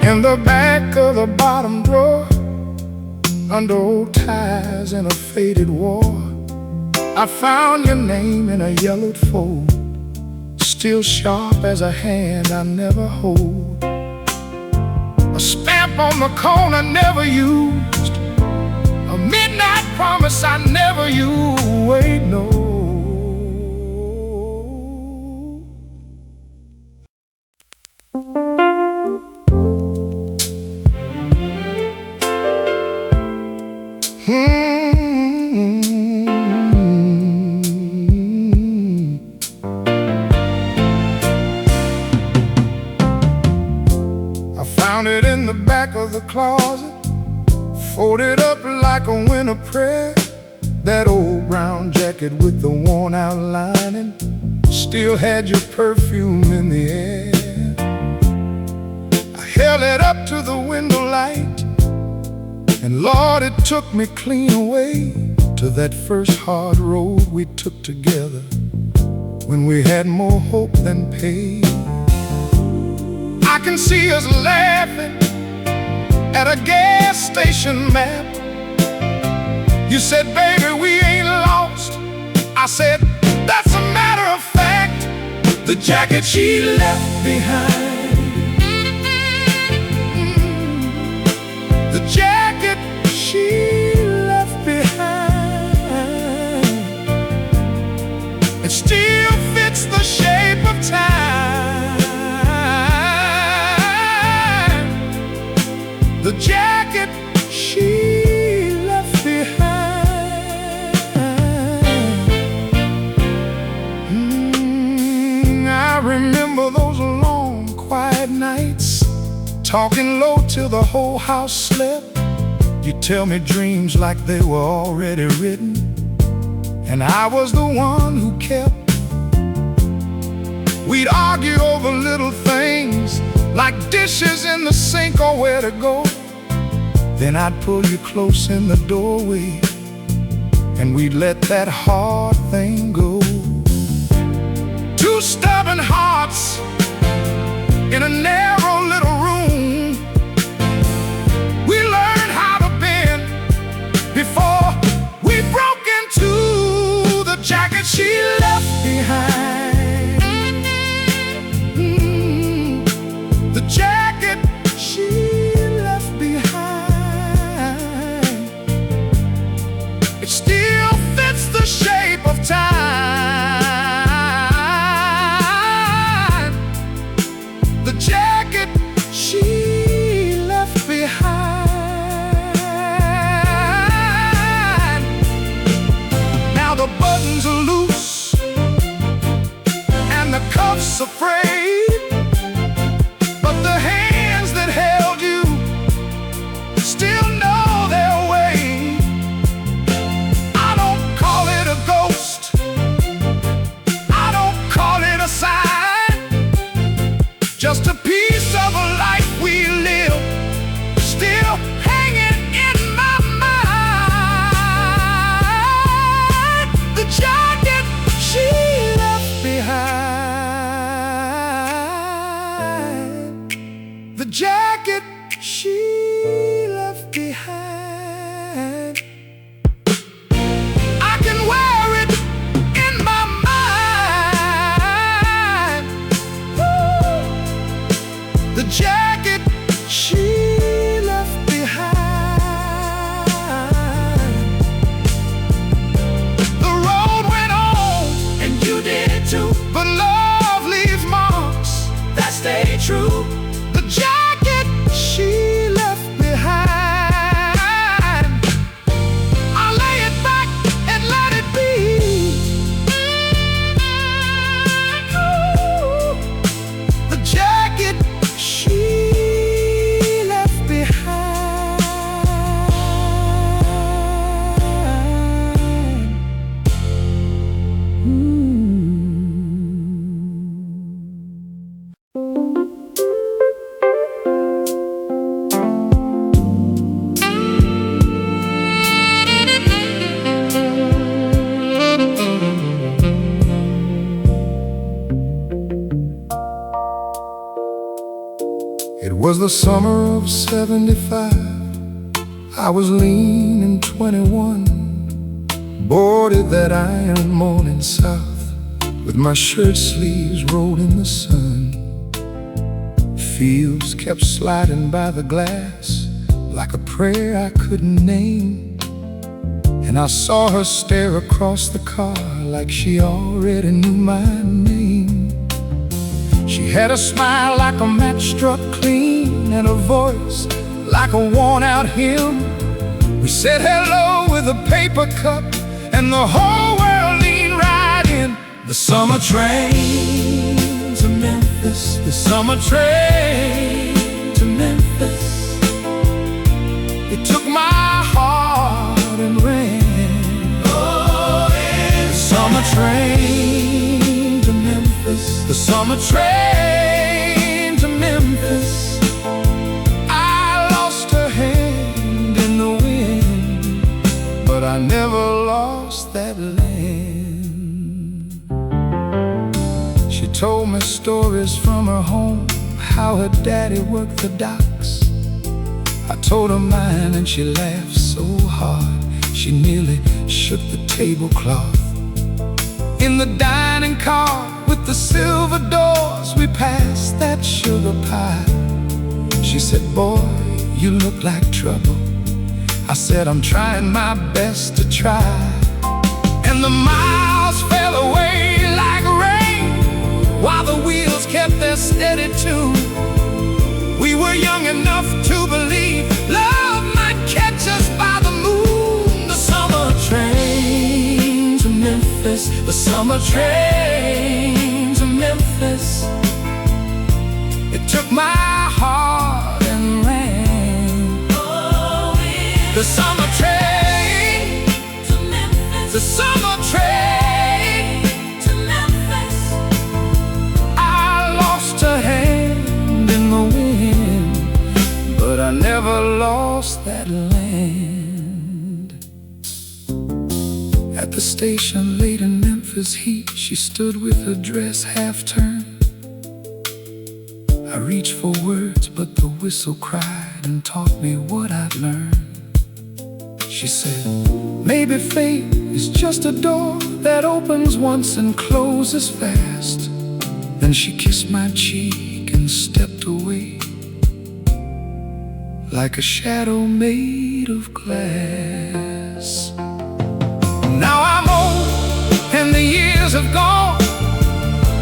In the back of the bottom drawer, under old ties and a faded war, I found your name in a yellowed fold, still sharp as a hand I never hold. A stamp on the corner never used, a midnight promise I never used. Wait, no. I found it in the back of the closet, folded up like a winter prayer. That old brown jacket with the worn out lining still had your perfume in the air. I held it up to the window light, and Lord, it took me clean away to that first hard road we took together when we had more hope than pain. I can see us laughing at a gas station map. You said, baby, we ain't lost. I said, that's a matter of fact. The jacket she left behind, the jacket she left behind, it still fits the shape of time. The jacket she left behind. I remember those long, quiet nights, talking low till the whole house slept. You tell me dreams like they were already written, and I was the one who kept. We'd argue over little things, like dishes in the sink or where to go. Then I'd pull you close in the doorway, and we'd let that hard thing go. Two stubborn hearts in a narrow little room. We learned how to bend before we broke into the jacket she left behind. The jacket she left behind, it still fits the shape of time. The jacket she left behind. Now the buttons are loose and the cuffs are frayed, but the hands that held you still know their way. I don't call it a ghost, I don't call it a sign, just a piece of a life we live, still hanging in my mind. The jacket she left behind, the jacket she left behind. I can wear it in my mind. Ooh. The jacket she left behind. The road went on, and you did too, but love leaves marks that stay true. The jacket she left behind, I lay it back and let it be. Ooh, the jacket she It was the summer of '75. I was lean and 21, boarded that iron morning south, with my shirt sleeves rolled in the sun. Fields kept sliding by the glass like a prayer I couldn't name, and I saw her stare across the car like she already knew my name. She had a smile like a match struck clean, and a voice like a worn-out hymn. We said hello with a paper cup, and the whole world leaned right in. The summer train to Memphis, the summer train to Memphis. It took my heart and ran. Oh, yeah. The summer train to Memphis, the summer train to Memphis. I never lost that land. She told me stories from her home, how her daddy worked the docks. I told her mine and she laughed so hard she nearly shook the tablecloth. In the dining car with the silver doors, we passed that sugar pie. She said, "Boy, you look like trouble." I said, "I'm trying my best to try." And the miles fell away like rain, while the wheels kept their steady tune. We were young enough to believe love might catch us by the moon. The summer train to Memphis, the summer train to Memphis. It took my heart and ran. The summer train to Memphis, the summer train to Memphis. I lost a hand in the wind, but I never lost that land. At the station late in Memphis heat, she stood with her dress half turned. I reached for words, but the whistle cried and taught me what I'd learned. She said, "Maybe fate is just a door that opens once and closes fast." Then she kissed my cheek and stepped away like a shadow made of glass. Now I'm old and the years have gone,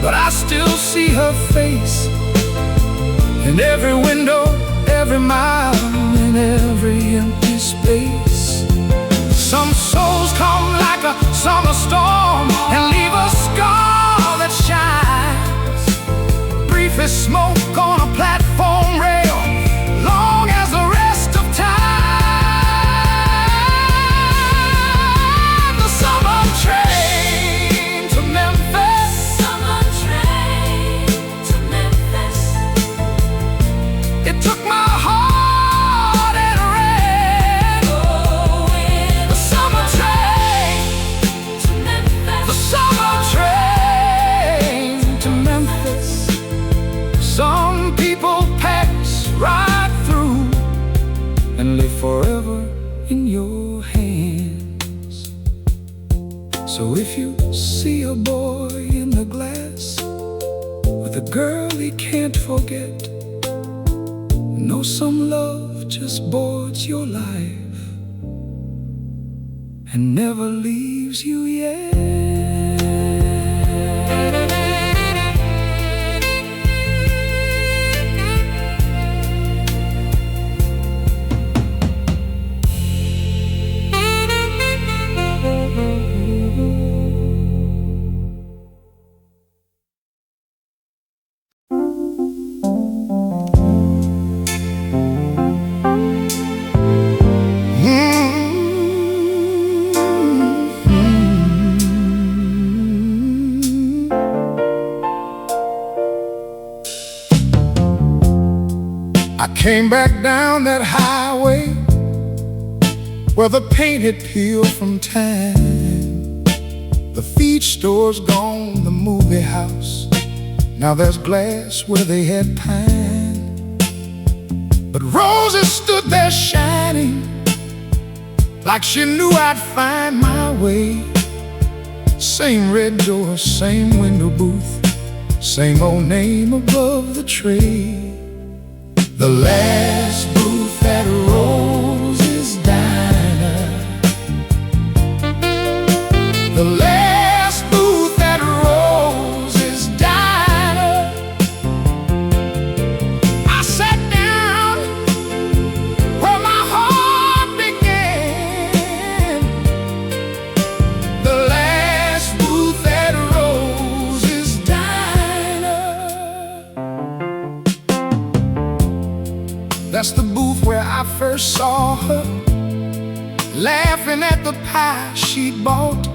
but I still see her face in every window, every mile, in every empty space. Some souls come like a summer storm and leave a scar that shines, brief as smoke on a platform rail, long as the rest of time. The summer train to Memphis, summer train to Memphis. It took my heart. Forever in your hands. So if you see a boy in the glass with a girl he can't forget, know some love just boards your life and never leaves you yet. I came back down that highway where the paint had peeled from time. The feed store's gone, the movie house, now there's glass where they had pine. Roses stood there shining, like she knew I'd find my way. Same red door, same window booth, same old name above the tray. The last booth at Rose's Diner. The last booth at Rose's Diner. I sat down where my heart began. The last booth at Rose's Diner. That's the booth where I first saw her, laughing at the pie she'd bought,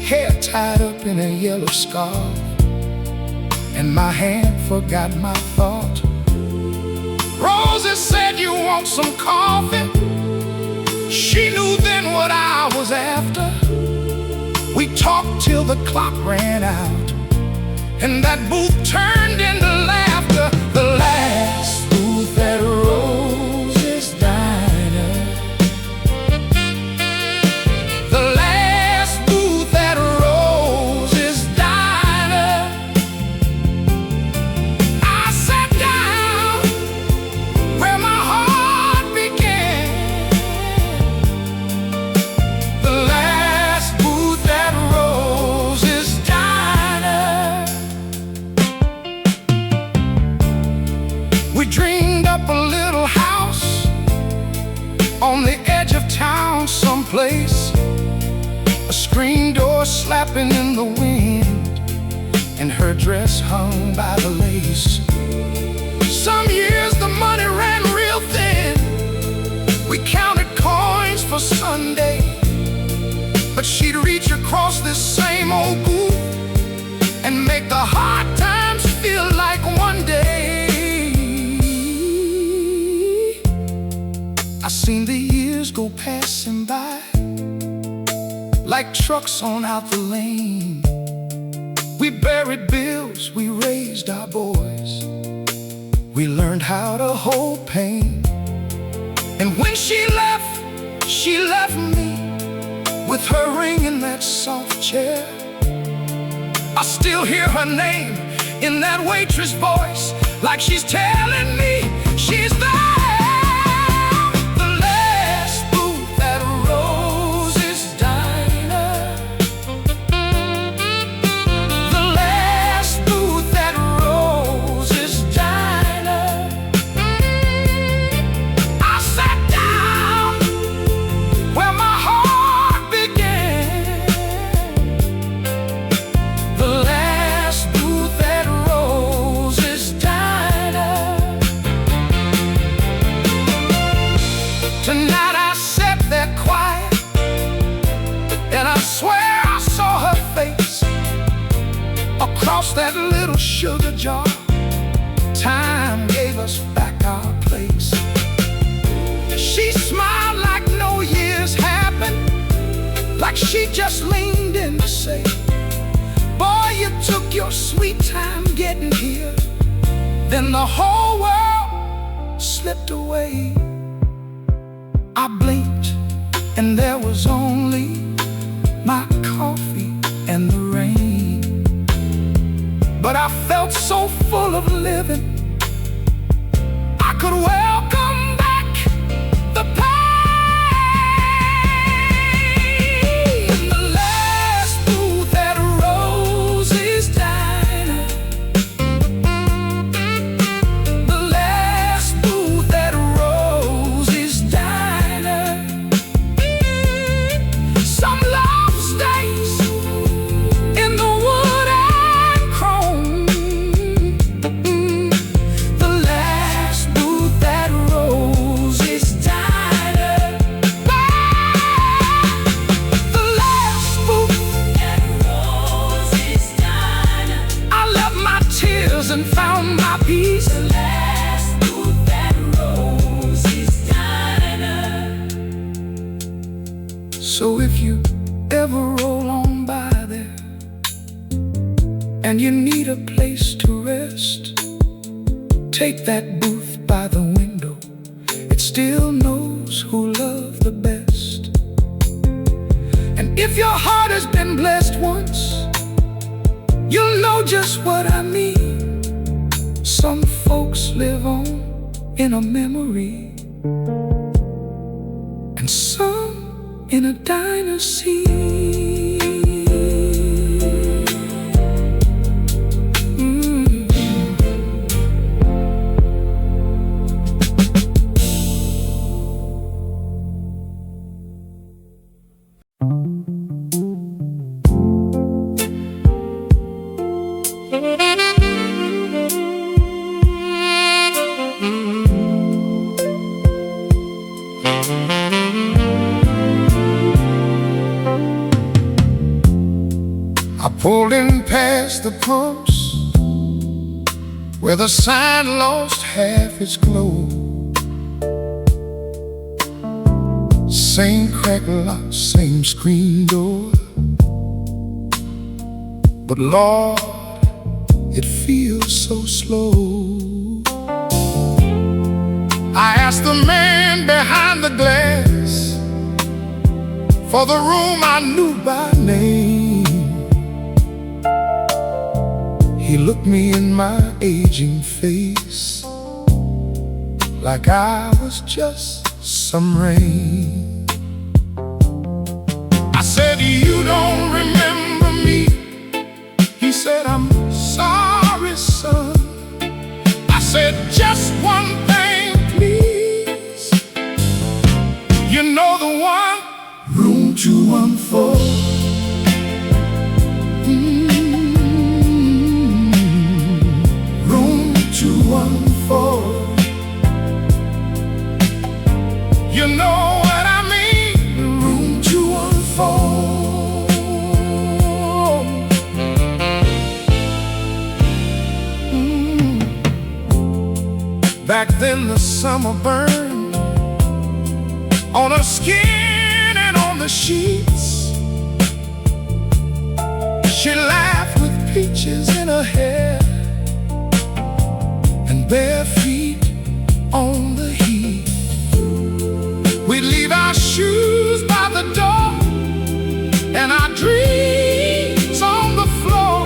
hair tied up in a yellow scarf, and my hand forgot my thought. Rosie said, "You want some coffee?" She knew then what I was after. We talked till the clock ran out, and that booth turned into laughter. The last booth at Rose's Diner. The last booth at Rose's Diner. I sat down where my heart began. The last booth at Rose's Diner. We dreamed up a little house on the edge of town someplace, a screen door slapping in the wind, and her dress hung by the lace. Some years the money ran real thin. We counted coins for Sunday, but she'd reach across this same old booth and make the hard times feel like one day. I seen the years go passing by like trucks on out the lane. We buried bills, we raised our boys, we learned how to hold pain. And when she left me with her ring in that soft chair. I still hear her name in that waitress voice, like she's telling me she's there. The last booth at Rose's Diner. The last booth at Rose's Diner. I sat down where my heart began. The last booth at Rose's Diner. Tonight I sat there quiet, and I swear I saw her face across that little sugar jar. Time gave us back our place. She smiled like no years happened, like she just leaned in to say, "Boy, you took your sweet time getting here." Then the whole world slipped away. I blinked, and there was only my coffee and the rain. But I felt so full of living, I could welcome back the pain. The last booth at Rose's Diner. The last booth at Rose's Diner. Some love stains in the wood and chrome. The last booth at Rose's Diner. The last booth at Rose's Diner. I left my tears and found my peace. The last booth at Rose's Diner. So if you ever roll on by there and you need a place to rest, take that booth by the window still knows who loved the best. And if your heart has been blessed once, you'll know just what I mean. Some folks live on in a memory, and some in a dynasty. I pulled in past the pumps where the sign lost half its glow. Same cracked lock, same screen door, but Lord, it feels so slow. I asked the man behind the glass for the room I knew by name. He looked me in my aging face like I was just some rain. I said, "You don't remember me?" He said, "I'm sorry, son." I said, "Just one thing, please. You know the one, room 214. Room 214. You know what I mean? Room 214. Back then the summer burned on her skin and on the sheets. She laughed with peaches in her hair and bare feet on the heat. We'd leave our shoes by the door and our dreams on the floor.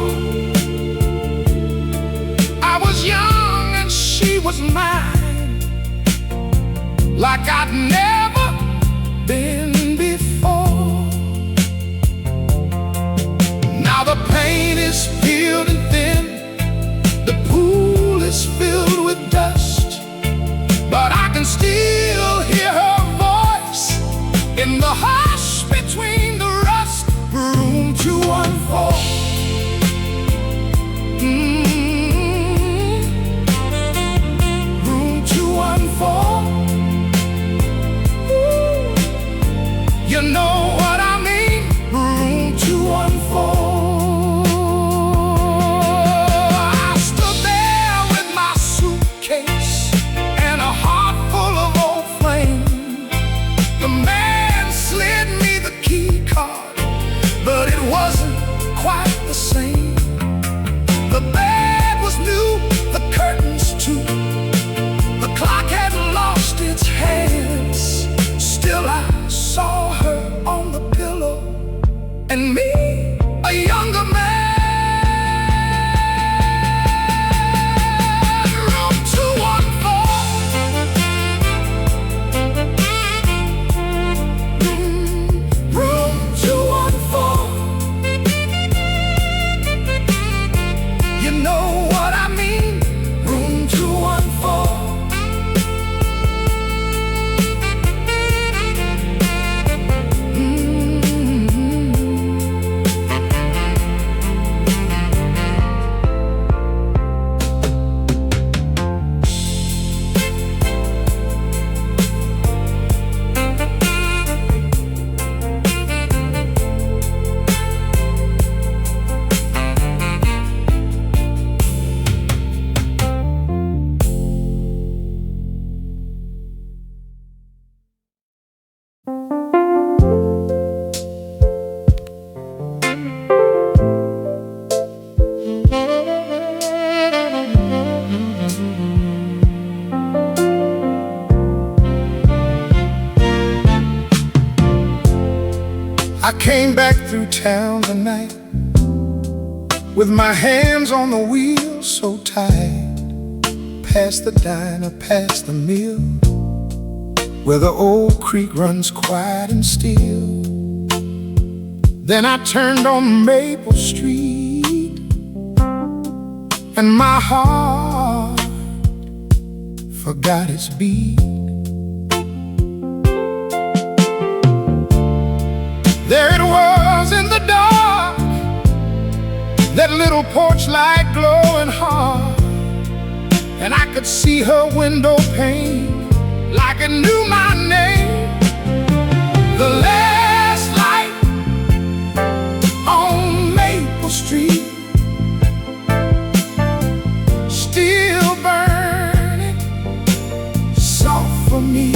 I was young and she was mine, like I'd never been before. Now the paint is peeled and thin, the pool is filled with dust, but I can still hear her voice in the hush between the rust. Room 214. Room 214. I came back through town tonight with my hands on the wheel so tight, past the diner, past the mill, where the old creek runs quiet and still. Then I turned on Maple Street, and my heart forgot its beat. There it was in the dark, that little porch light glowing hard, and I could see her window pane like it knew my name. The last light on Maple Street, still burning soft for me.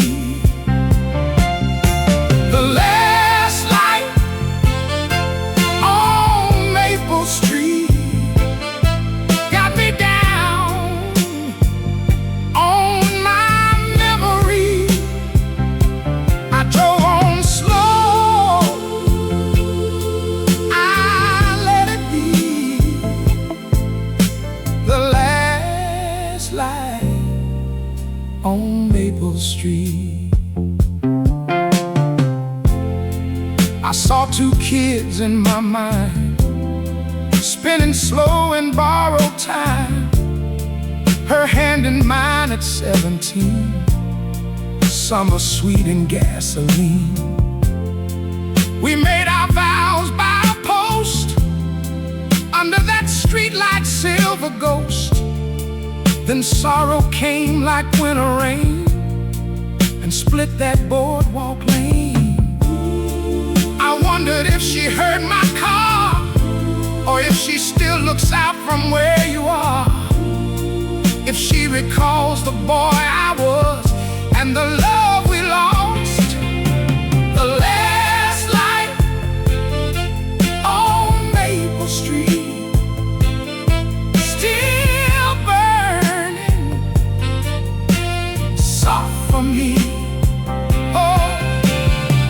The last light on Maple Street got me down on my memory. I drove on slow, I let it be. The last light on Maple Street. I saw two kids in my mind, spinning slow in borrowed time, her hand in mine at 17, summer sweet and gasoline. We made our vows by a post under that streetlight silver ghost. Then sorrow came like winter rain and split that boardwalk lane. I wondered if she heard my car, or if she still looks out from where you are, if she recalls the boy I was and the love we lost. The last light on Maple Street, still burning soft for me. Oh,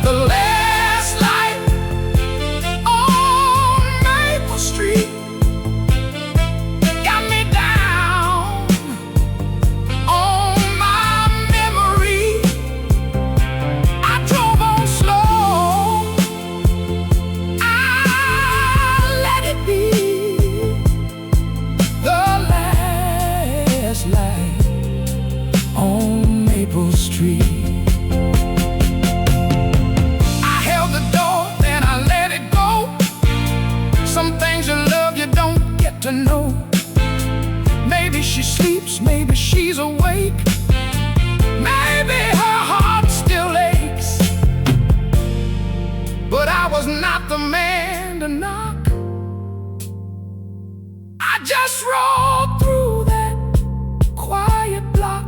the last light on Maple Street got me down on my memory. I drove on slow, I let it be. The last light on Maple Street. I held the door, then I let it go. Some things you love you don't get to know. Maybe she sleeps, maybe she's awake, maybe her heart still aches. But I was not the man to knock. I just rolled through that quiet block.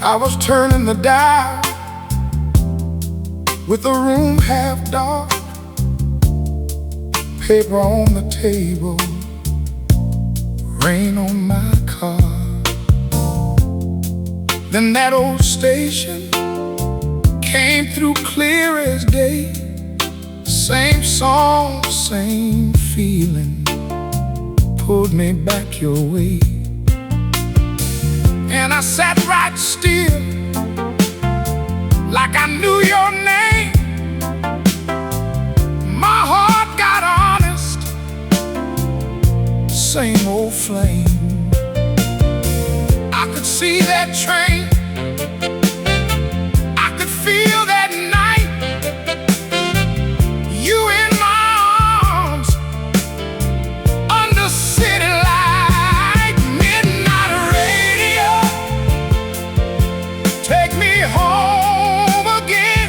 I was turning the dial with the room half dark, paper on the table, rain on my car. Then that old station came through clear as day. Same song, same feeling, pulled me back your way. And I sat right still, like I knew your name. My heart got honest, same old flame. I could see that train, I could feel that night. You in my arms, under city light. Midnight radio, take me home again.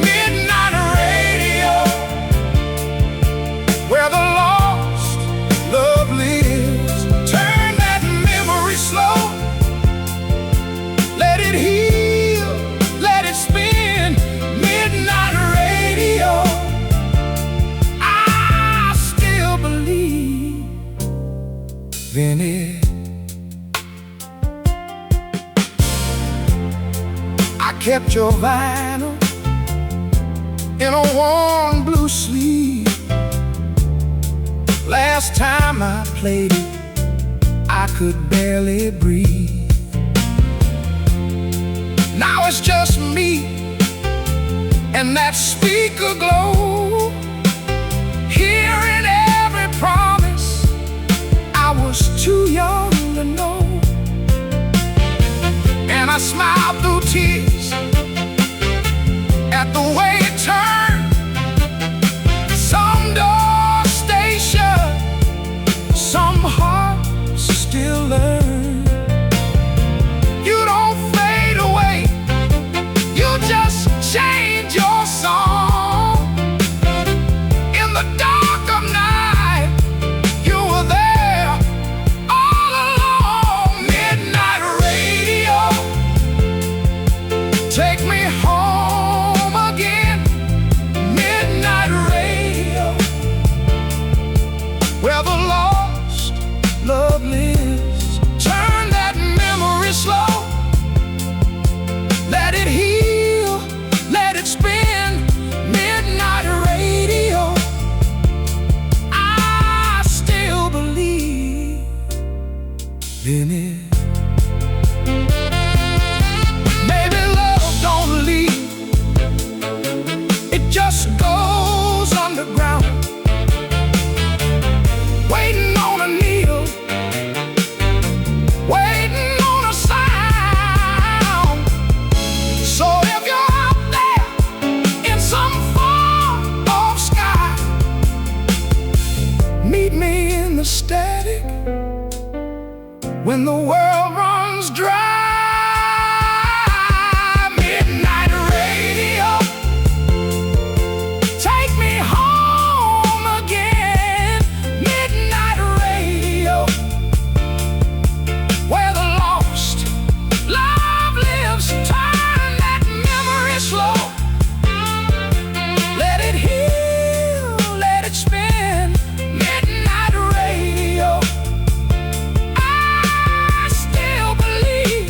Midnight radio, where the lost love lives. Turn that memory slow, let it heal, let it spin. Midnight radio, I still believe in it. I kept your vinyl in a warm blue sleeve. Last time I played it, I could barely breathe. Now it's just me and that speaker glow, hearing every promise I was too young to know. And I smiled through tears at the way it turned. Some door station, some hearts still learn. You don't fade away, you just change your song. In the dark of night, you were there all along. Midnight radio, take me home again. Midnight radio, where the lost love lives. Turn that memory slow, let it heal, let it spin. Midnight radio, I still believe in it. Maybe love don't leave, it just goes underground, waiting on a needle, waiting on a sound. So if you're out there in some form of sky, meet me in the static when the world runs dry. Midnight radio, take me home again. Midnight radio, where the lost love lives. Turn that memory slow, let it heal, let it spin. Midnight radio, I still believe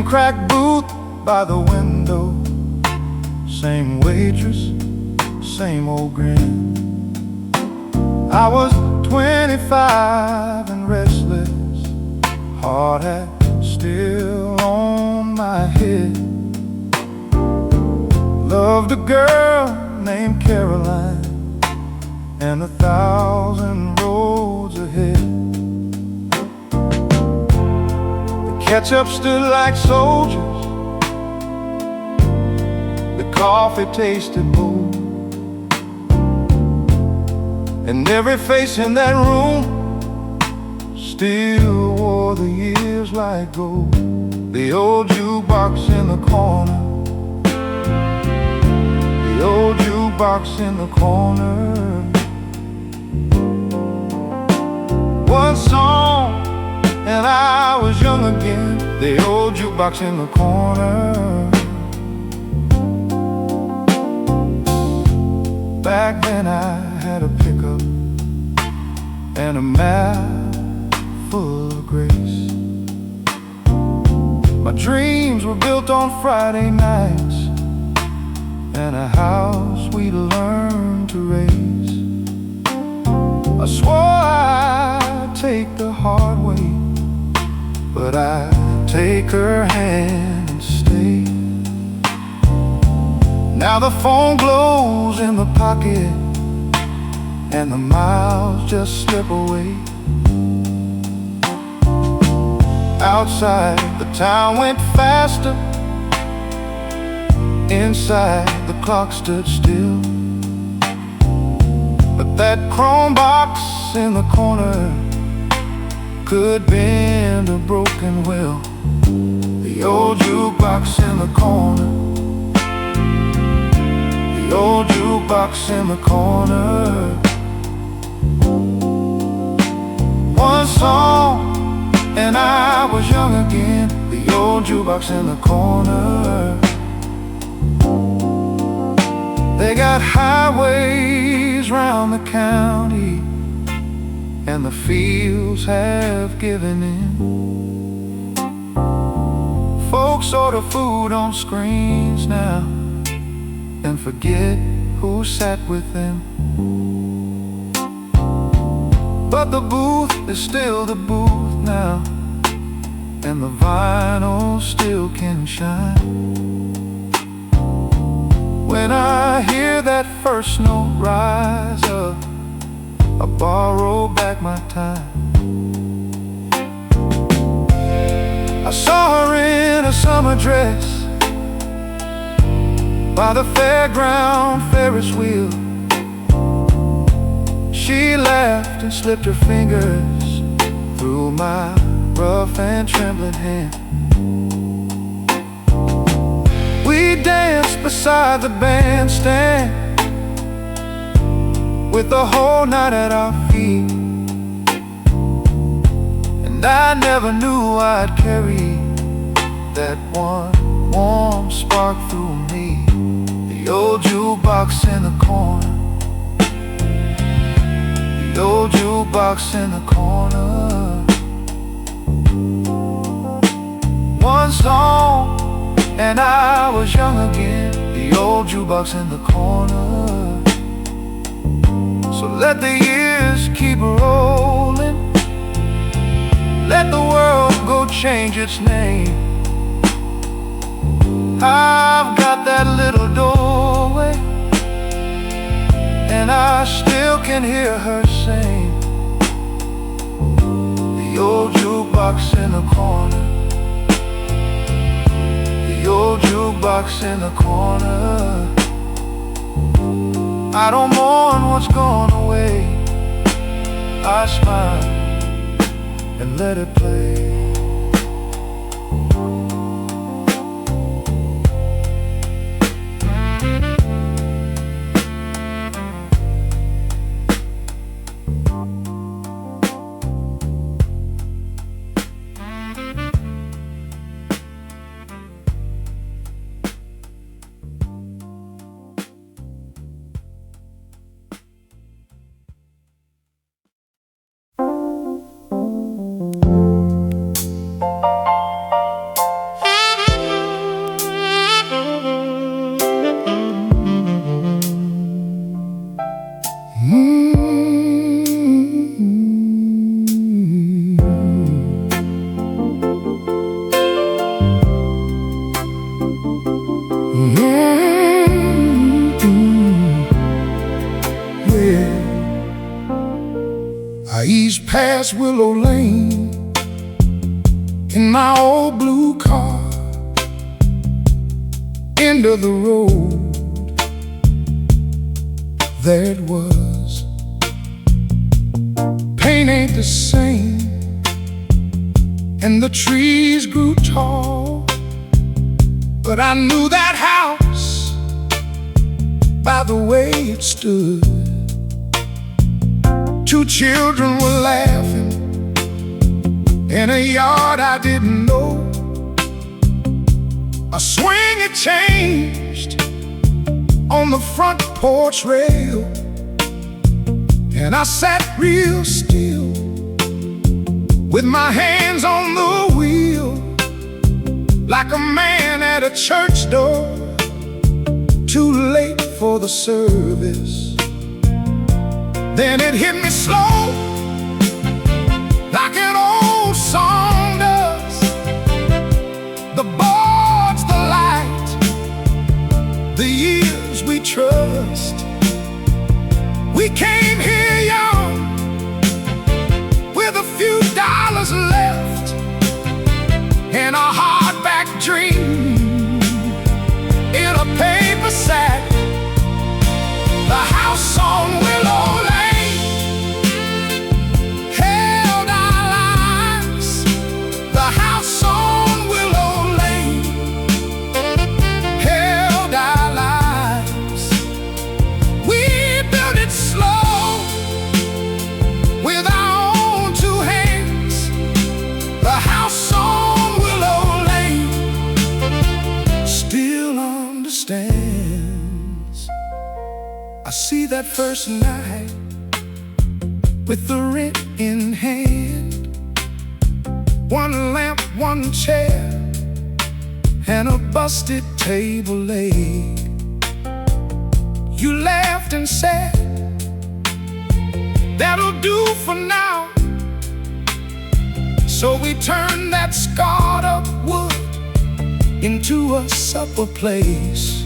cracked booth by the window, same waitress, same old grin. I was 25 and restless, hard hat still on my head. Loved a girl named Caroline, and 1,000 roads ahead. The ketchup stood like soldiers, the coffee tasted bold, and every face in that room still wore the years like gold. The old jukebox in the corner, the old jukebox in the corner. One song and I was young again. The old jukebox in the corner. Back then I had a pickup and a map full of grace. My dreams were built on Friday nights and a house we learned to raise. I swore I'd take the hard way, but I'd take her hand and stay. Now the phone glows in the pocket and the miles just slip away. Outside the town went faster, inside the clock stood still. But that chrome box in the corner could bend a broken will. The old jukebox in the corner, the old jukebox in the corner. One song and I was young again. The old jukebox in the corner. They got highways round the county, and the fields have given in. Folks order food on screens now and forget who sat with them. But the booth is still the booth now, and the vinyl still can shine. When I hear that first note rise up, I borrow back my time. I saw her in a summer dress by the fairground Ferris wheel. She laughed and slipped her fingers through my rough and trembling hand. We danced beside the bandstand with the whole night at our feet, and I never knew I'd carry that one warm spark through me. The old jukebox in the corner, the old jukebox in the corner. One song and I was young again. The old jukebox in the corner. So let the years keep rolling, let the world go change its name. I've got that little doorway, and I still can hear her sing. The old jukebox in the corner, the old jukebox in the corner. I don't mourn what's gone away, I smile and let it play. past Willow Lane in my old blue car. End of the road, there it was. Pain ain't the same, and the trees grew tall, but I knew that house by the way it stood. Two children were laughing in a yard I didn't know. A swing had changed on the front porch rail, and I sat real still with my hands on the wheel, like a man at a church door, too late for the service. Then it hit me slow, like an old song does. The board's the light, the years we trust. We came here young, with a few dollars left, and a hardback dream in a paper sack. The house on Willow Lane held our lives. The house on Willow Lane held our lives. We built it slow with our own two hands. The house on Willow Lane still understands. I see that first night with the rent in hand, one lamp, one chair, and a busted table leg. You laughed and said, that'll do for now. So we turned that scarred up wood into a supper place.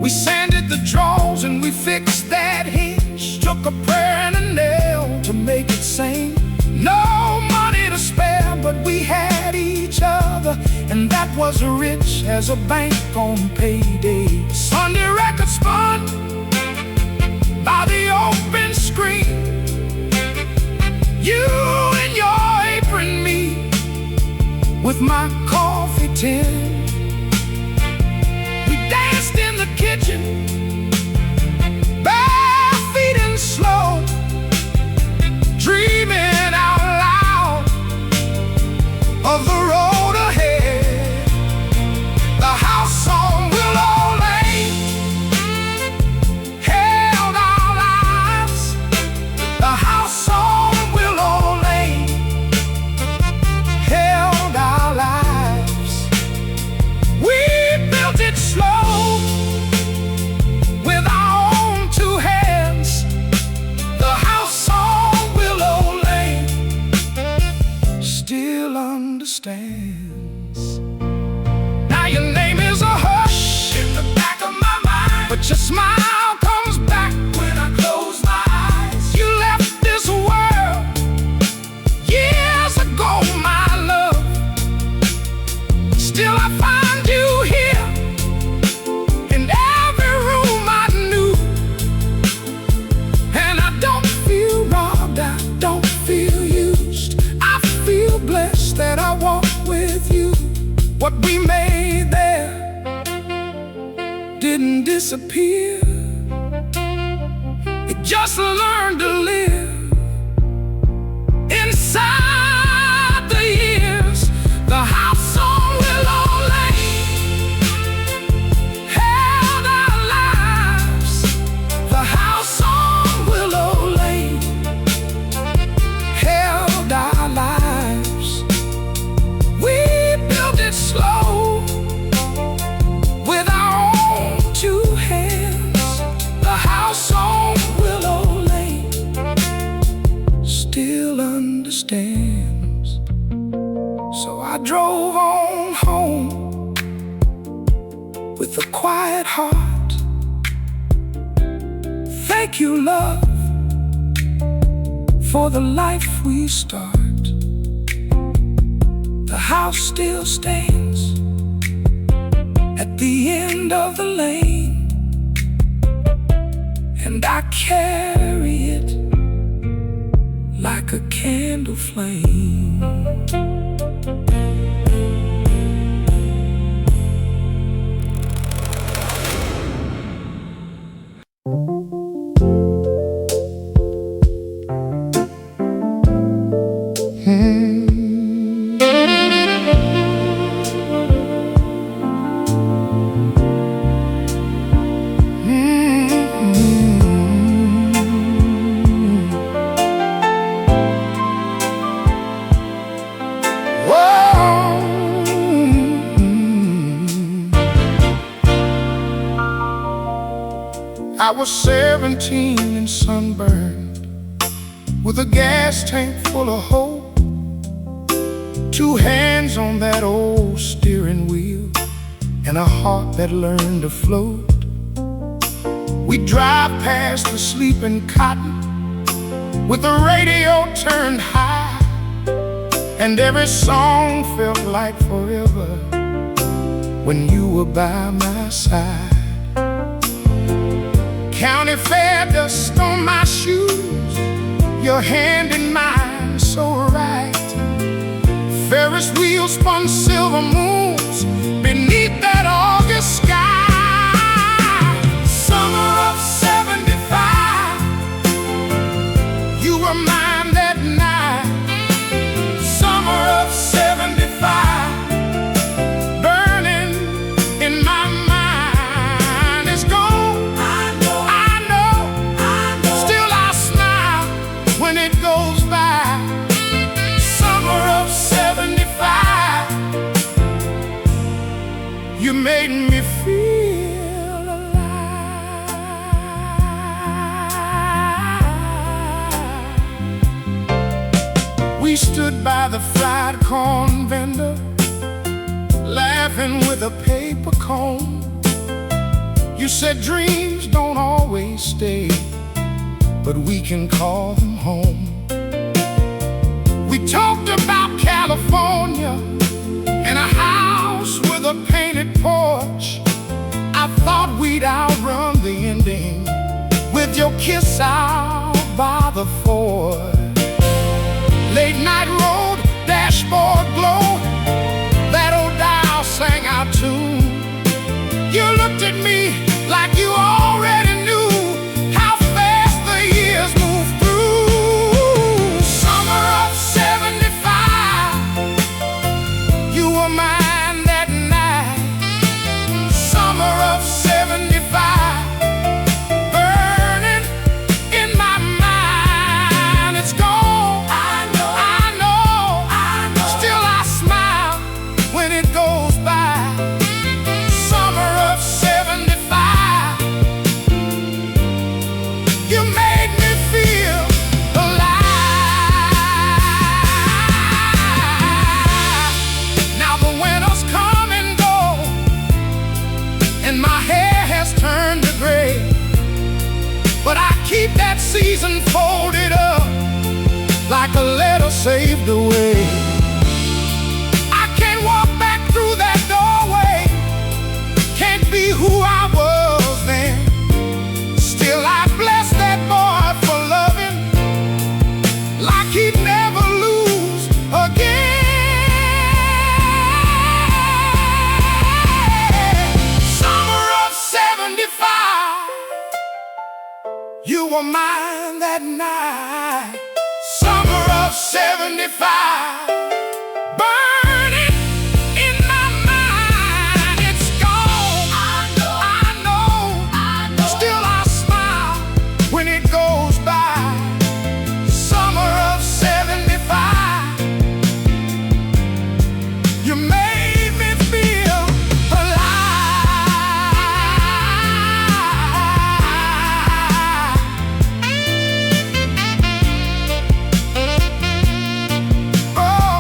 We sanded the drawers and we fixed that hinge, took a prayer and a nail to make it sing. No money to spare, but we had each other, and that was rich as a bank on payday. Sunday record spun by the open screen, you in your apron, me with my coffee tin. We danced in the kitchen, bare feet and slow, dreaming out loud of the road ahead. The house on Willow Lane held our lives. The house on Willow Lane held our lives. We built it slow with our own two hands. The house on Willow Lane still understands. Now your name is a hush in the back of my mind, but your smile comes back when I close my eyes. You left this world years ago, my love. Still I find you here in every room I knew, and I don't feel robbed, I don't feel used. I feel blessed that I walk with you. What we made there didn't disappear, it just learned to live inside the years. The house on Willow Lane held our lives. The house on Willow Lane held our lives. We built it slow with our own two hands. The house on Willow Lane still understands. So I drove on home with a quiet heart. Thank you, love, for the life we start. The house still stands at the end of the lane, and I carry it like a candle flame. I was 17 and sunburned, with a gas tank full of hope, 2 hands on that old steering wheel, and a heart that learned to float. We'd drive past the sleeping cotton with the radio turned high, and every song felt like forever when you were by my side. County fair dust on my shoes, your hand in mine so right. Ferris wheels spun silver moons beneath that August sky. Summer of '75, you were mine that night. Summer of '75, burning in my mind. It's gone. When it goes by, summer of '75, you made me feel alive. We stood by the fried corn vendor, laughing with a paper cone. You said dreams don't always stay, but we can call them home. We talked about California and a house with a painted porch. I thought we'd outrun the ending with your kiss out by the Ford. Late night road, dashboard glow, that old dial sang our tune. You looked at me like you already knew how fast the years move through. Summer of '75, you were mine that night. Summer of '75, burning in my mind. It's gone. I know, I know, I know. Still I smile when it goes by. Summer of '75, you made me feel alive. Now the winters come and go, and my hair has turned to gray, but I keep that season folded up like a letter saved away. I can't walk back through that doorway, can't be who I was then. Still I bless that boy for loving like he'd never lose again. Summer of '75, you were mine that night. Summer of '75, burning in my mind. It's gone. I know, I know, I know. Still I smile when it goes by. Summer of '75, you made me feel alive. Oh.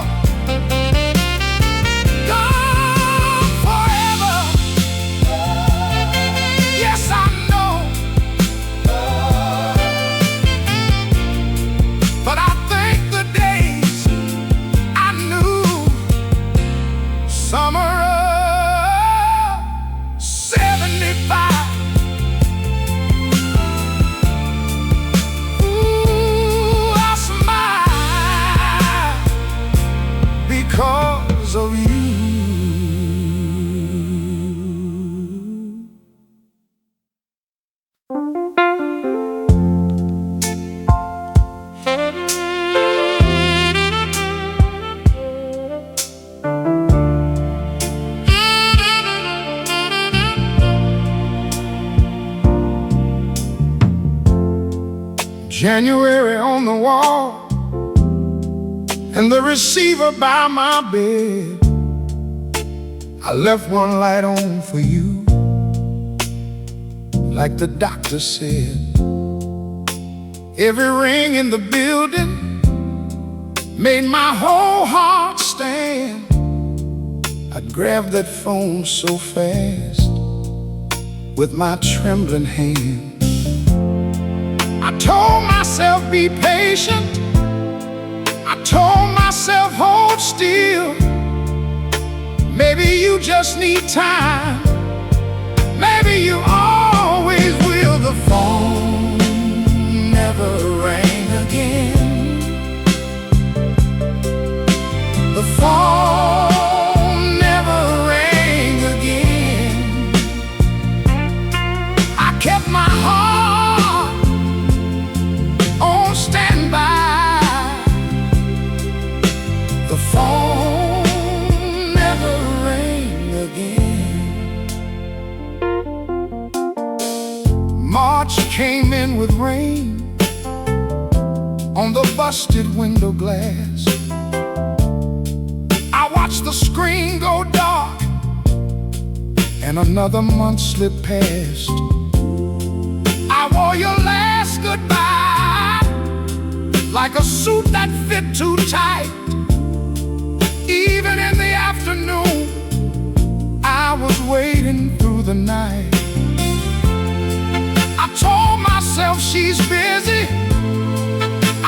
January on the wall, and the receiver by my bed. I left one light on for you, like the doctor said. Every ring in the building made my whole heart stand. I'd grab that phone so fast with my trembling hand. I told myself, be patient. I told myself, hold still. Maybe you just need time. Maybe you always will. The phone never rang again. The phone never rang again. I kept my heart on standby. The phone never rang again. March came in with rain on the busted window glass. I watched the screen go dark, and another month slipped past. I wore your last goodbye like a suit that fit too tight. Even in the afternoon, I was waiting through the night. I told myself she's busy.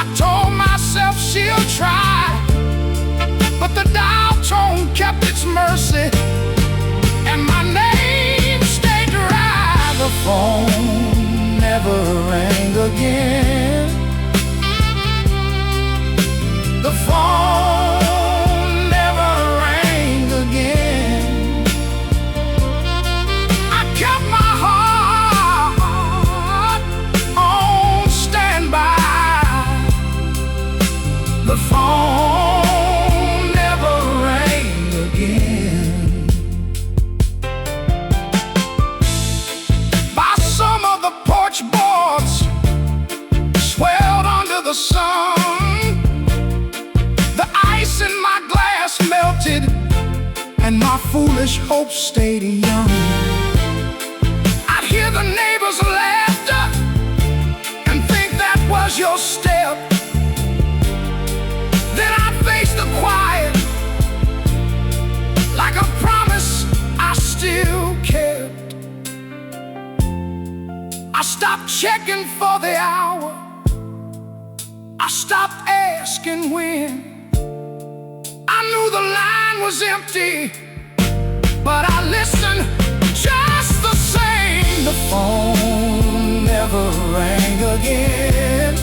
I told myself she'll try, but the dial tone kept its mercy, and my name stayed dry. The phone never rang again. The phone never rang again. I kept my heart on standby. The phone never rang again. By some of the porch boards swelled under the sun. The ice in my glass melted, and my foolish hopes stayed young. I'd hear the neighbors' laughter and think that was your step. Then I'd face the quiet like a promise I still kept. I stopped checking for the hour. I stopped asking when. I knew the line was empty, but I listened just the same. The phone never rang again.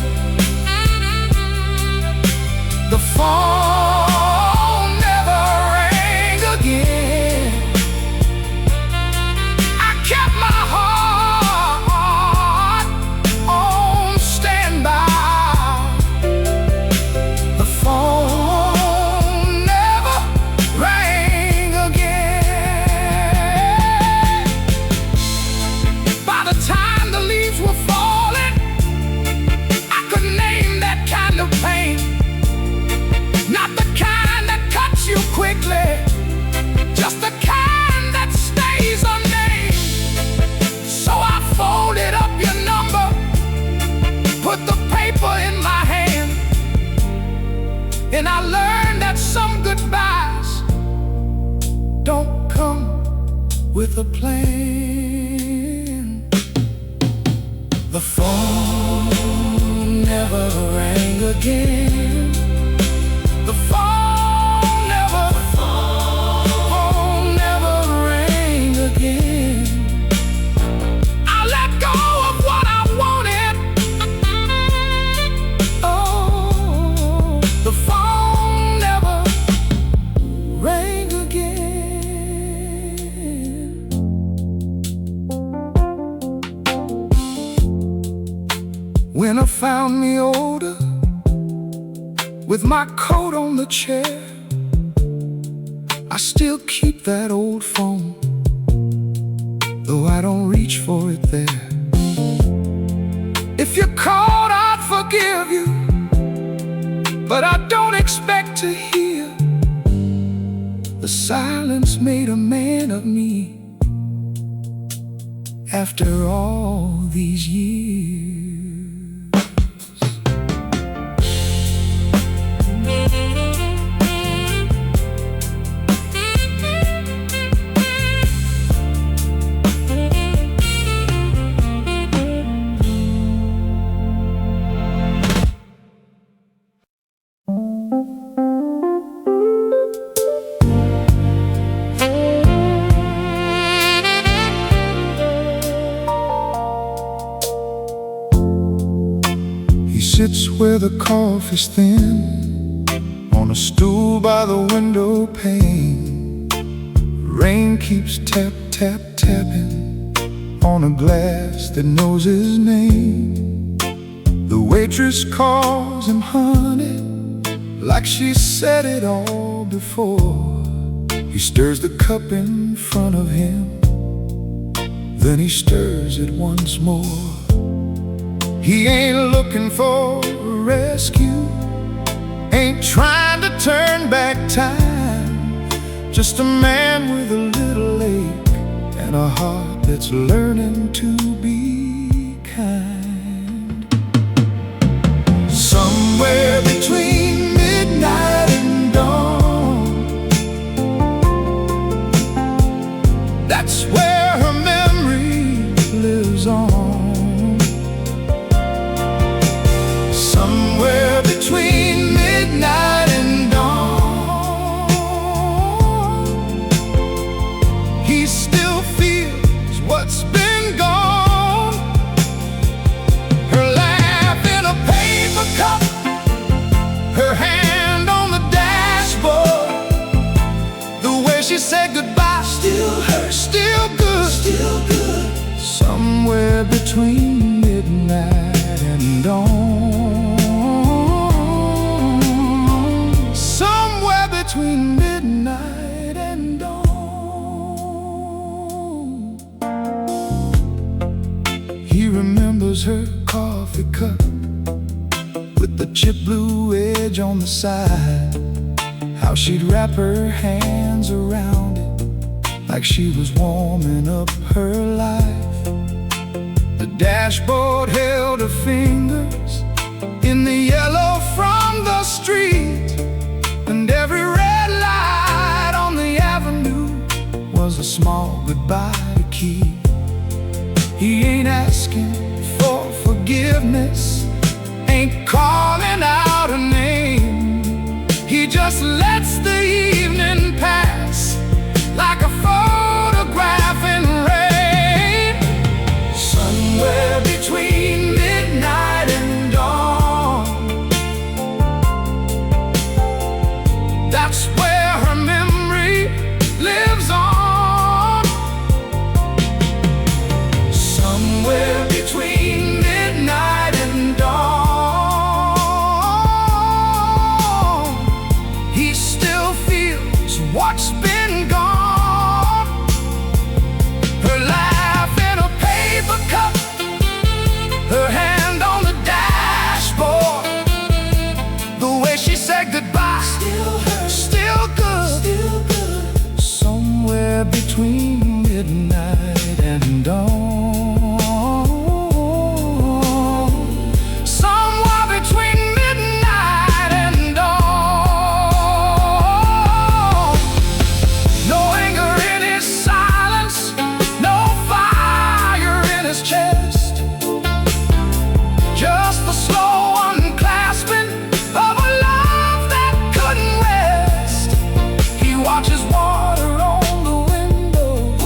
The phone never rang again. I kept my heart on standby. The phone never rang again. By the time the leaves were falling, I could name that kind of pain. Not the kind that cuts you quickly, just the kind that stays unnamed. So I folded up your number, put the paper in my hand, and I learned that some goodbyes don't come with a plan. The phone never rang again. The phone never rang again. I let go of what I wanted. Oh, the phone never rang again. Winter found me older, with my coat on the chair. I still keep that old phone, though I don't reach for it there. If you called, I'd forget. forgive you, but I don't expect to hear. The silence made a man of me after all these years. He sits where the coffee's thin, on a stool by the window pane. Rain keeps tap, tap, tapping on a glass that knows his name. The waitress calls him honey, like she said it all before. He stirs the cup in front of him, then he stirs it once more. He ain't looking for a rescue, ain't trying to turn back time. Just a man with a little ache and a heart that's learning to be kind. Somewhere between midnight and dawn, that's where her memory lives on. Somewhere between midnight and dawn, he still feels what's been gone. Her laugh in a paper cup, her hand on the dashboard, the way she said goodbye still hurts, still good, still good. Somewhere between midnight and dawn, between midnight and dawn. He remembers her coffee cup with the chip blue edge on the side, how she'd wrap her hands around it like she was warming up her life. The dashboard held her fingers in the yellow from the street, and every red light on the avenue was a small goodbye to keep. He ain't asking for forgiveness, ain't calling out a name. He just lets the evening pass like a photograph in rain. Somewhere between midnight and dawn, that's where her memory lives on. Somewhere between midnight and dawn, he still feels what's been gone. Her laugh in a paper cup, her hand on the dashboard, the way she said goodbye still hurts, still good, still good. Somewhere between midnight and dawn, somewhere between midnight and dawn. No anger in his silence, no fire in his chest, just the slow unclasping of a love that couldn't rest. He watches water on the window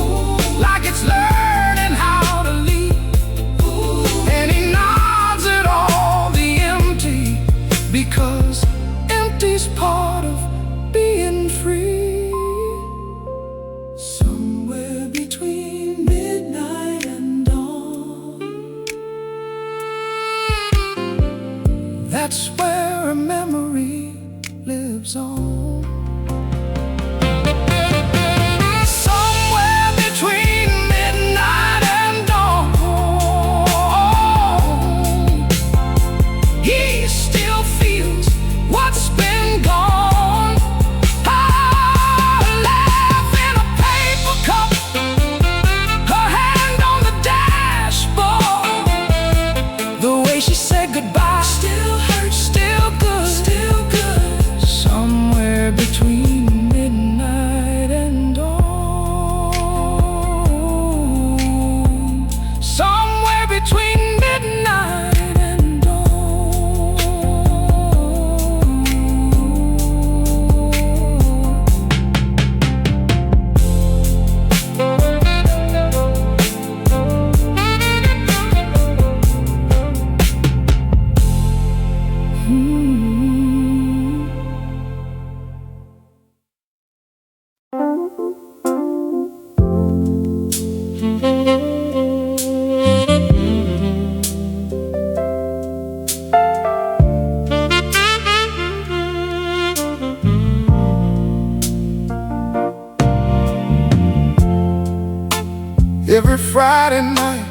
Every Friday night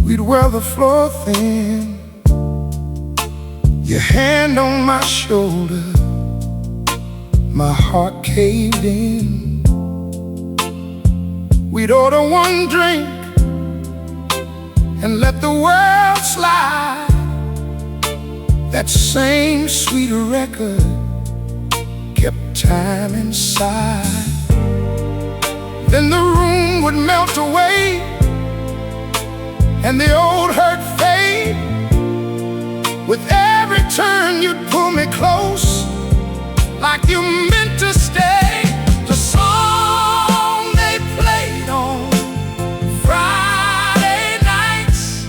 we'd wear the floor thin, your hand on my shoulder, my heart caved in. We'd order one drink and let the world slide. That same sweet record kept time inside. Then the room would melt away and the old hurt fade. With every turn you'd pull me close, like you meant to stay. The song they played on Friday nights,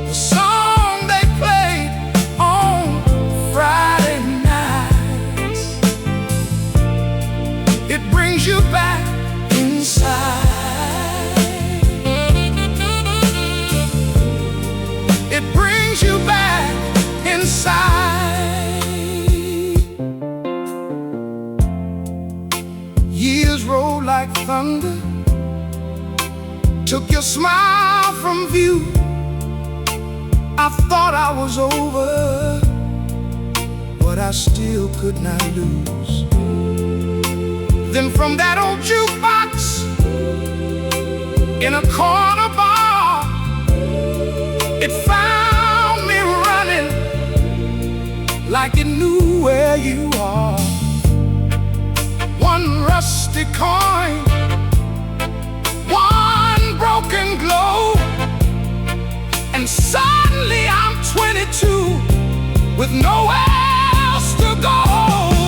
the song they played on Friday nights, it brings you back inside. It brings you back inside. Years roll like thunder, took your smile from view. I thought I was over, but I still could not lose. Then from that old jukebox in a corner bar, it found me running like it knew where you are. One rusty coin, one broken globe, and suddenly I'm 22 with nowhere else to go.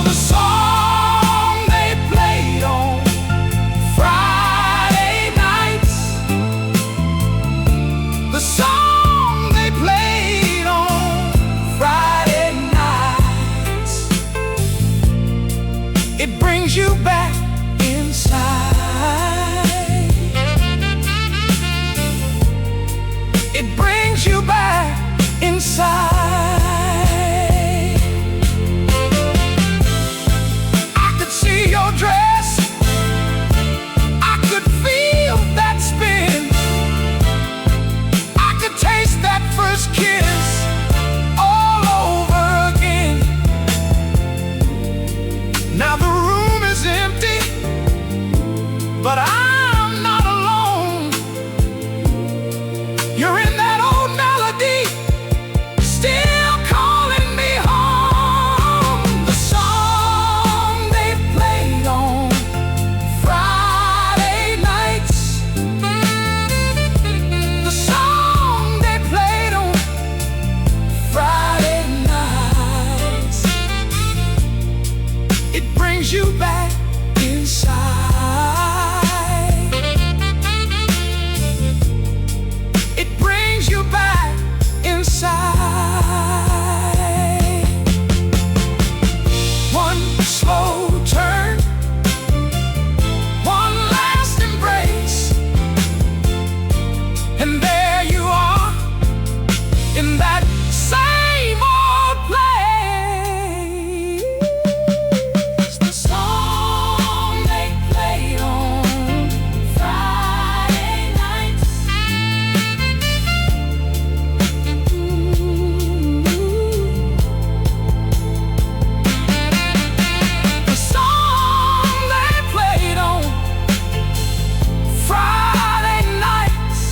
The song they played on Friday nights, the song they played on Friday nights, it brings you back inside. It brings you back inside. I could see your dress, I could feel that spin, I could taste that first kiss all over again. Now the room is empty, but I'm not alone. You're in that old melody, still calling me home. The song they played on Friday nights, the song they played on Friday nights, it brings you back inside. It brings you back inside. One slow turn, one last embrace, and there you are in that same old place. The song they played on Friday nights, the song they played on Friday nights.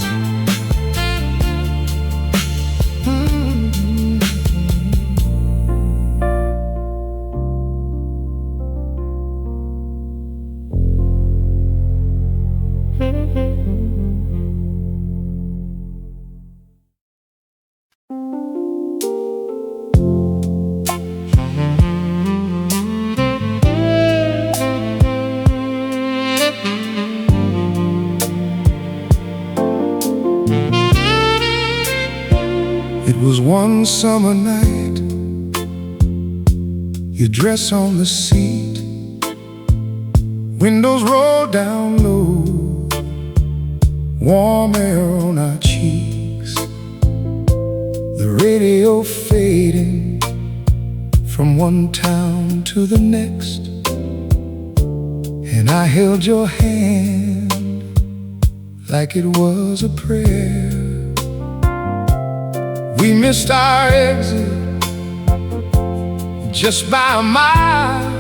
It was one summer night, your dress on the seat Windows roll down low, warm air on our cheeks, the radio fading from one town to the next, and I held your hand like it was a prayer. We missed our exit just by a mile.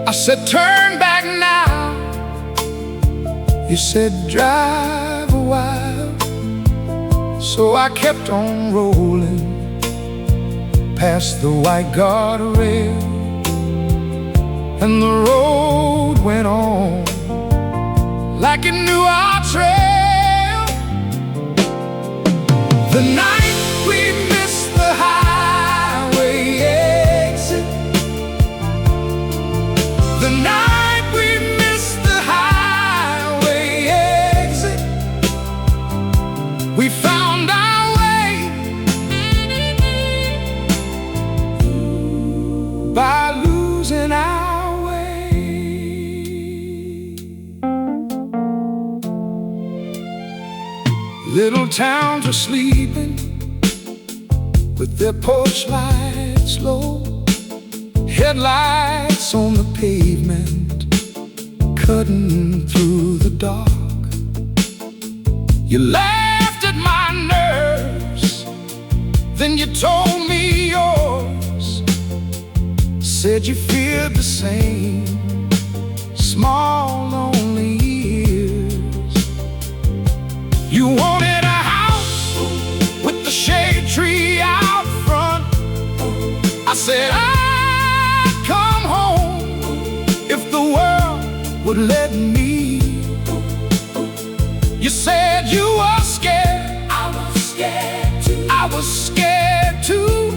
I said, turn back now. You said, drive a while. So I kept on rolling past the white guardrail, and the road went on like it knew our trail. The night we missed the highway exit, the night we missed the highway exit, we found our way by losing our way. Little towns are sleeping with their porch lights low, headlights on the pavement, cutting through the dark. You laughed at my nerves, then you told me yours. Said you feared the same small, lonely years. You wanted a house with the shade tree out front. I said I'd come home if the world would let me. You said you were scared. I was scared too. I was scared too.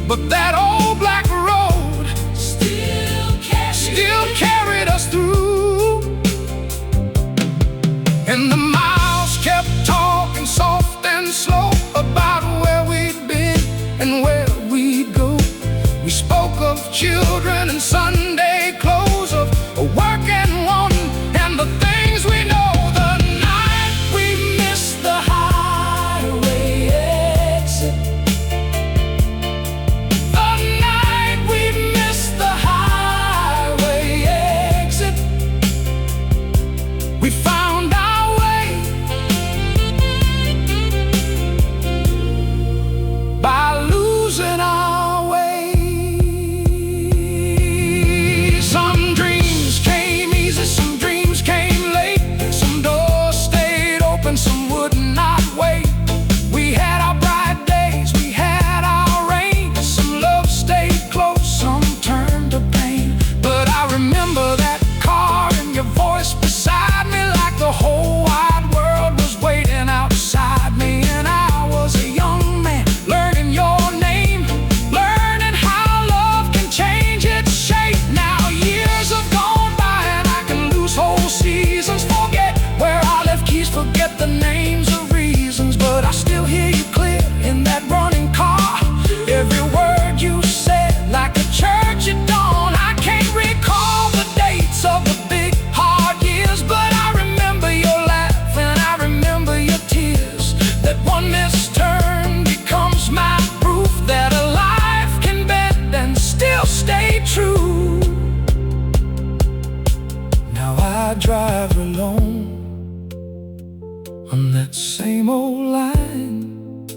But that old black road still carried us through. And the miles kept talking soft and slow about where we'd been and where we'd go. We spoke of children and Sunday clothes, of work and wanting, and the things we know. The night we missed the highway exit, the night we missed the highway exit, we found our way by losing our way. Some dreams came easy, some dreams came late, some doors stayed open, some would not wait. We had our bright days, we had our rain, some love stayed close, some turned to pain. But I remember that car and your voice beside me, like the whole wide world was waiting outside me. And I was a young man, learning your name, learning how love can change its shape. Now years have gone by and I can lose whole seasons, forget where I left keys, forget the names of reasons. But I still hear you clear in that running car, every word you said like a church at dawn. I can't recall the dates of the big hard years, but I remember your laugh and I remember your tears. That one missed turn becomes my proof that a life can bend and still stay true. Now I drive alone on that same old line,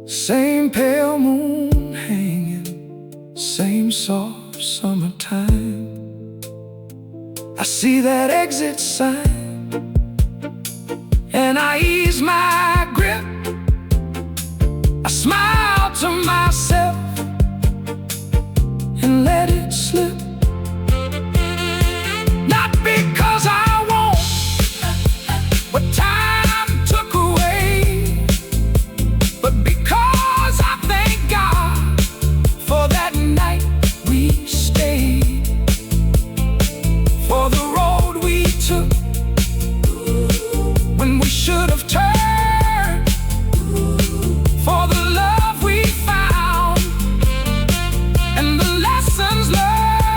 same pale moon hanging, same soft summertime. I see that exit sign and I ease my grip. I smile to myself and let it slip. Not because I won't, what time took away, but because I thank God for that night we stayed, for the road we took when we should have turned, for the love we found and the lessons learned.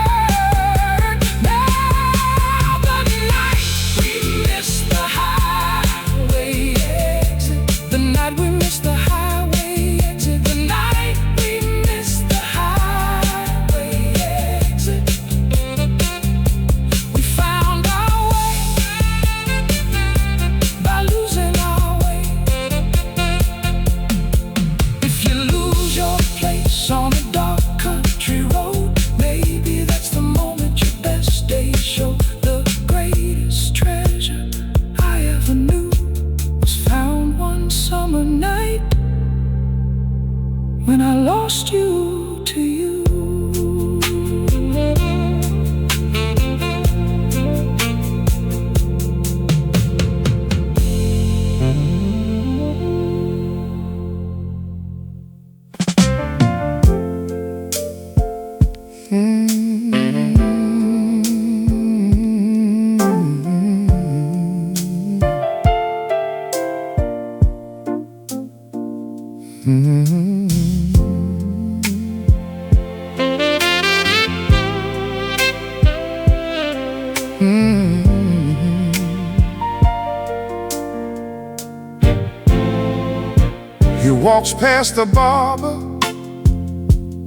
He walks past the barber,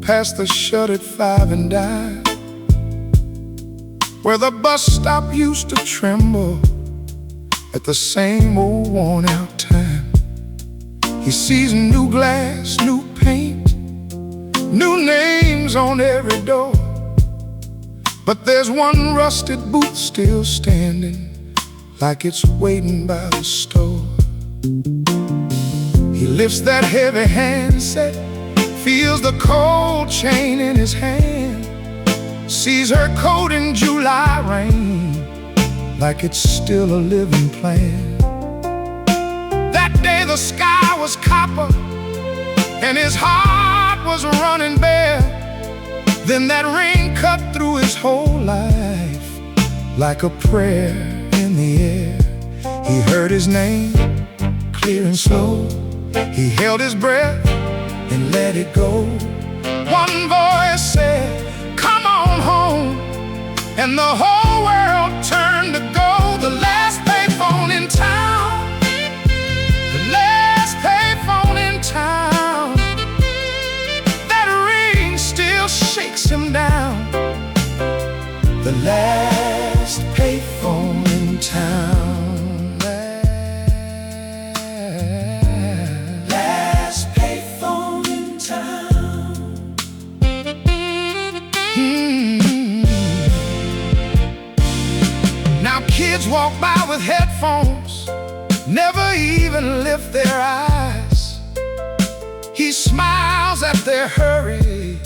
past the shut at 5 and dime, where the bus stop used to tremble at the same old worn out time. He sees new glass, new paint, new names on every door, but there's one rusted booth still standing, like it's waiting by the store. He lifts that heavy handset, feels the cold chain in his hand, sees her coat in July rain, like it's still a living plan. That day the sky was copper and his heart was running bare. Then that rain cut through his whole life like a prayer in the air. He heard his name clear and slow. He held his breath and let it go. One voice said, "Come on home," and the whole world turned to gold. The last payphone in town, the last payphone in town. That ring still shakes him down. The last payphone in town. Kids walk by with headphones, never even lift their eyes. He smiles at their hurry,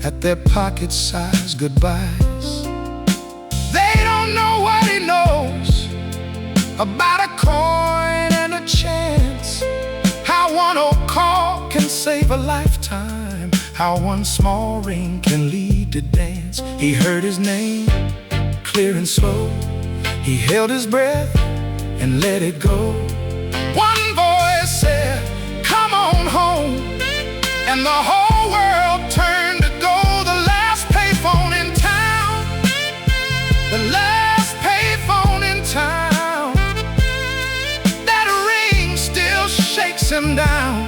at their pocket-sized goodbyes. They don't know what he knows about a coin and a chance, how one old call can save a lifetime, how one small ring can lead to dance. He heard his name clear and slow. He held his breath and let it go. One voice said, "Come on home," and the whole world turned to gold. The last payphone in town, the last payphone in town. That ring still shakes him down.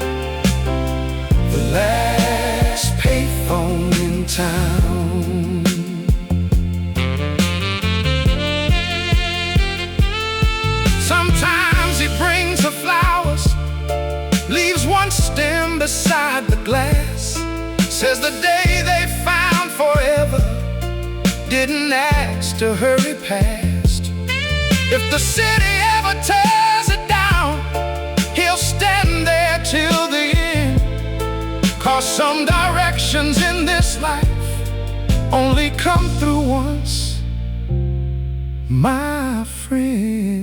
The last payphone in town. Sometimes he brings her flowers, leaves one stem beside the glass, says the day they found forever didn't ask to hurry past. If the city ever tears it down, he'll stand there till the end, 'cause some directions in this life only come through once, my friend.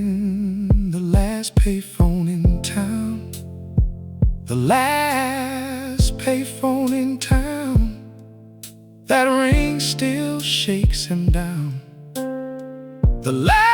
The last payphone in town, the last payphone in town. That ring still shakes him down. The last